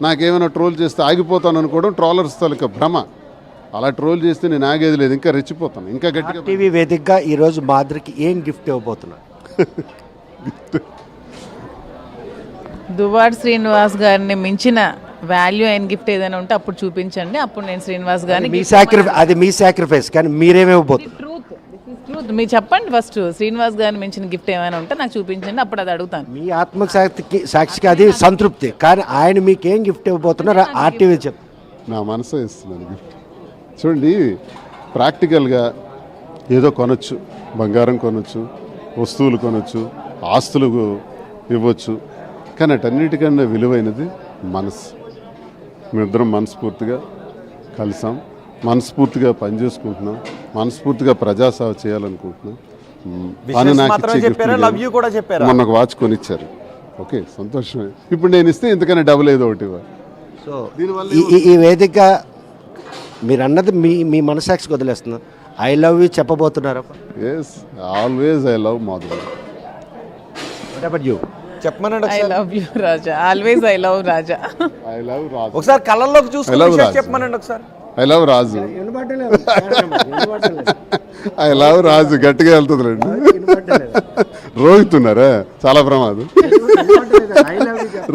నాకేమైనా ట్రోల్ చేస్తే ఆగిపోతాను అనుకోవడం ట్రోలర్స్ తాలూకా భ్రమ. అలా ట్రోల్ చేస్తే నేను ఆగేది లేదు, ఇంకా రెచ్చిపోతాను, ఇంకా గట్టిగా. టీవీ వేదికగా ఈరోజు మాధురికి ఏం గిఫ్ట్ ఇవ్వబోతున్నారు? దువ్వాడ శ్రీనివాస్ గారిని మించిన వాల్యూ అయిన గిఫ్ట్ ఏదైనా ఉంటే అప్పుడు చూపించండి. అప్పుడు నేను శ్రీనివాస్ గారిని అది మీ సాక్రిఫైస్, కానీ మీరేమివ్వబోతున్నారు? ట్రూత్ మీరు చెప్పండి ఫస్ట్. శ్రీనివాస్ గారిని మించిన గిఫ్ట్ ఏమైనా ఉంటే నాకు చూపించండి, అప్పుడు అది అడుగుతాను. మీ సాక్షికి అది సంతృప్తి, కానీ ఆయన మీకు ఏం గిఫ్ట్ ఇవ్వబోతున్నారు ఆర్టీవీ చెప్పు. నా మనసు ఇస్తున్నాను గిఫ్ట్. చూడండి, ప్రాక్టికల్గా ఏదో కొనొచ్చు, బంగారం కొనొచ్చు, వస్తువులు కొనొచ్చు, ఆస్తులు ఇవ్వచ్చు, కానీ అటన్నిటికన్నా విలువైనది మనసు. మేమిద్దరం మనస్ఫూర్తిగా కలిసాం, మనస్ఫూర్తిగా పనిచేసుకుంటున్నాం, మనస్ఫూర్తిగా ప్రజాసేవ చేయాలనుకుంటున్నాం. మొన్న ఒక వాచ్ కొనిచ్చారు, ఓకే, సంతోషమే. ఇప్పుడు నేను ఇస్తే ఇంతకన్నా డబుల్ ఏదో ఒకటి. సో ఈ వేదిక మీరు అన్నది మీ మనసాక్షికి వదిలేస్తున్నా. ఐ లవ్ యూ చెప్పబోతున్నారా? Yes, always I love Madhuri. What about you? చెప్పమనండి. I love you Raja, always I love Raja. I love Raju. ఒకసారి కళ్ళల్లోకి చూసుకొని చెప్పమనండి ఒకసారి. I love Raju. I love Raju గట్టిగా వెళ్తుందిలేండి. రోహిత్ ఉన్నారా, చాలా ప్రమాదం.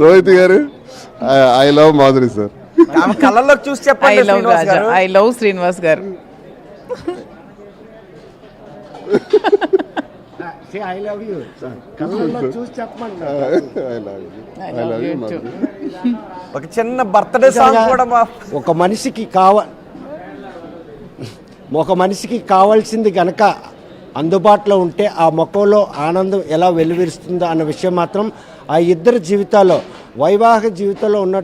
రోహిత్ గారు, ఐ లవ్ మాధురి సార్. కళ్ళల్లోకి చూసి ఐ చెప్పండి. Love Raja, I love Srinivas గారు. ఒక చిన్న బర్త్డే సాంగ్ కూడా ఒక మనిషికి కావాల్సింది గనక అందుబాటులో ఉంటే ఆ ముఖంలో ఆనందం ఎలా వెలువరిస్తుందో అన్న విషయం మాత్రం ఆ ఇద్దరు జీవితాల్లో, వైవాహిక జీవితంలో ఉన్న